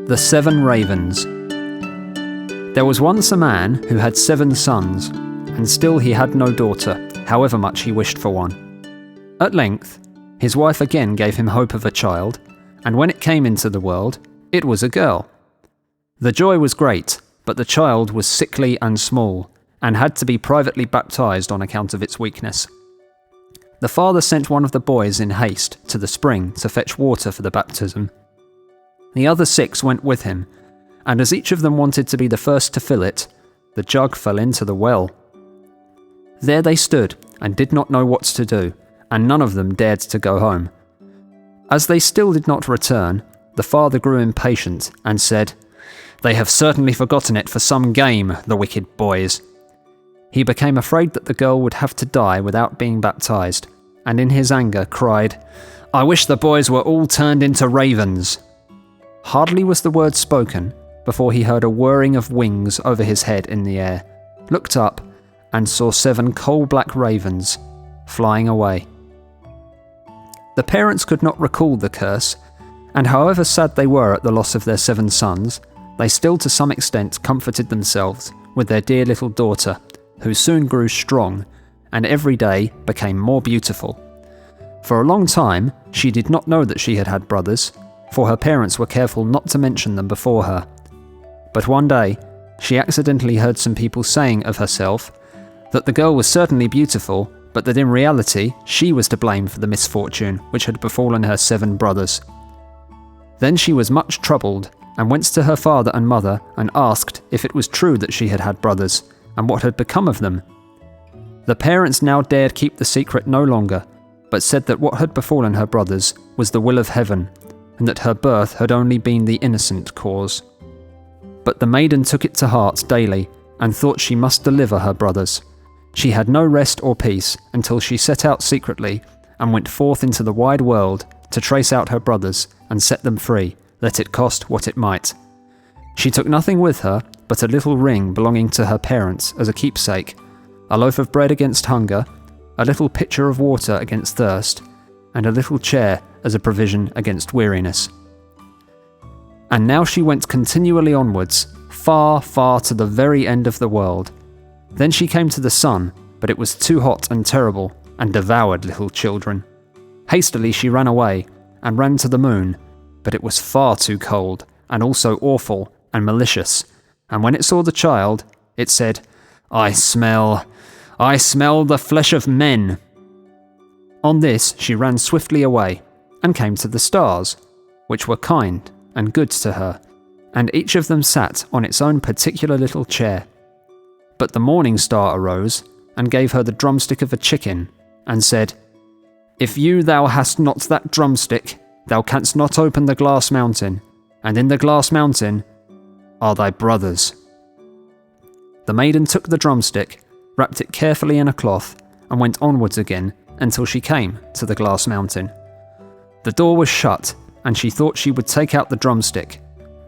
The 7 Ravens. There was once a man who had 7 sons, and still he had no daughter, however much he wished for one. At length, his wife again gave him hope of a child, and when it came into the world, it was a girl. The joy was great, but the child was sickly and small, and had to be privately baptized on account of its weakness. The father sent one of the boys in haste to the spring to fetch water for the baptism. The other 6 went with him, and as each of them wanted to be the first to fill it, the jug fell into the well. There they stood and did not know what to do, and none of them dared to go home. As they still did not return, the father grew impatient and said, "They have certainly forgotten it for some game, the wicked boys." He became afraid that the girl would have to die without being baptized, and in his anger cried, "I wish the boys were all turned into ravens." Hardly was the word spoken before he heard a whirring of wings over his head in the air, looked up, and saw 7 coal-black ravens flying away. The parents could not recall the curse, and however sad they were at the loss of their 7 sons, they still to some extent comforted themselves with their dear little daughter, who soon grew strong, and every day became more beautiful. For a long time, she did not know that she had had brothers, for her parents were careful not to mention them before her. But one day, she accidentally heard some people saying of herself that the girl was certainly beautiful, but that in reality she was to blame for the misfortune which had befallen her 7 brothers. Then she was much troubled, and went to her father and mother and asked if it was true that she had had brothers, and what had become of them. The parents now dared keep the secret no longer, but said that what had befallen her brothers was the will of heaven, and that her birth had only been the innocent cause. But the maiden took it to heart daily, and thought she must deliver her brothers. She had no rest or peace until she set out secretly, and went forth into the wide world to trace out her brothers and set them free, let it cost what it might. She took nothing with her but a little ring belonging to her parents as a keepsake, a loaf of bread against hunger, a little pitcher of water against thirst, and a little chair as a provision against weariness. And now she went continually onwards, far, far to the very end of the world. Then she came to the sun, but it was too hot and terrible, and devoured little children. Hastily she ran away, and ran to the moon, but it was far too cold, and also awful and malicious, and when it saw the child, it said, I smell the flesh of men." On this she ran swiftly away, and came to the stars, which were kind and good to her, and each of them sat on its own particular little chair. But the morning star arose, and gave her the drumstick of a chicken, and said, "If thou hast not that drumstick, thou canst not open the glass mountain, and in the glass mountain are thy brothers." The maiden took the drumstick, wrapped it carefully in a cloth, and went onwards again until she came to the glass mountain. The door was shut, and she thought she would take out the drumstick,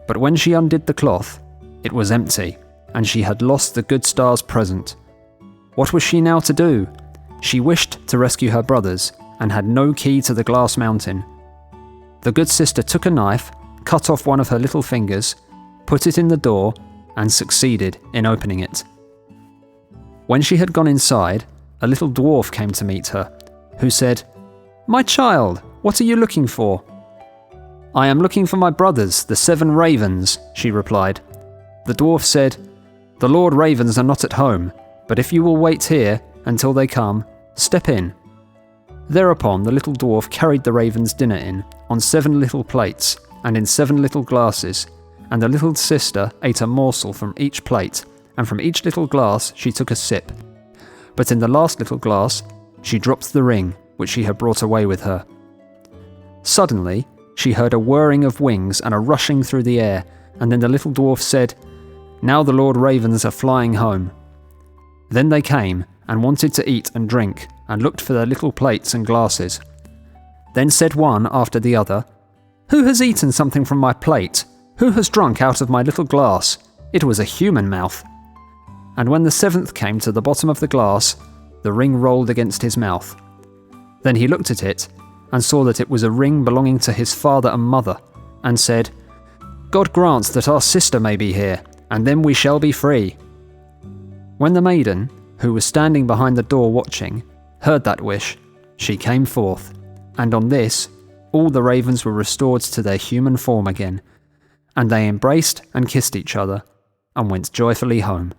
but when she undid the cloth, it was empty, and she had lost the good star's present. What was she now to do? She wished to rescue her brothers, and had no key to the glass mountain. The good sister took a knife, cut off one of her little fingers, put it in the door, and succeeded in opening it. When she had gone inside, a little dwarf came to meet her, who said, "My child, what are you looking for?" "I am looking for my brothers, the 7 ravens," she replied. The dwarf said, "The Lord Ravens are not at home, but if you will wait here until they come, step in." Thereupon the little dwarf carried the ravens' dinner in, on 7 little plates, and in 7 little glasses, and the little sister ate a morsel from each plate, and from each little glass she took a sip. But in the last little glass she dropped the ring which she had brought away with her. Suddenly she heard a whirring of wings and a rushing through the air, and then the little dwarf said, "Now the Lord Ravens are flying home." Then they came, and wanted to eat and drink, and looked for their little plates and glasses. Then said one after the other, "Who has eaten something from my plate? Who has drunk out of my little glass? It was a human mouth." And when the 7th came to the bottom of the glass, the ring rolled against his mouth. Then he looked at it, and saw that it was a ring belonging to his father and mother, and said, God grants that our sister may be here, and then we shall be free." When the maiden, who was standing behind the door watching, heard that wish, she came forth, and on this, all the ravens were restored to their human form again, and they embraced and kissed each other, and went joyfully home.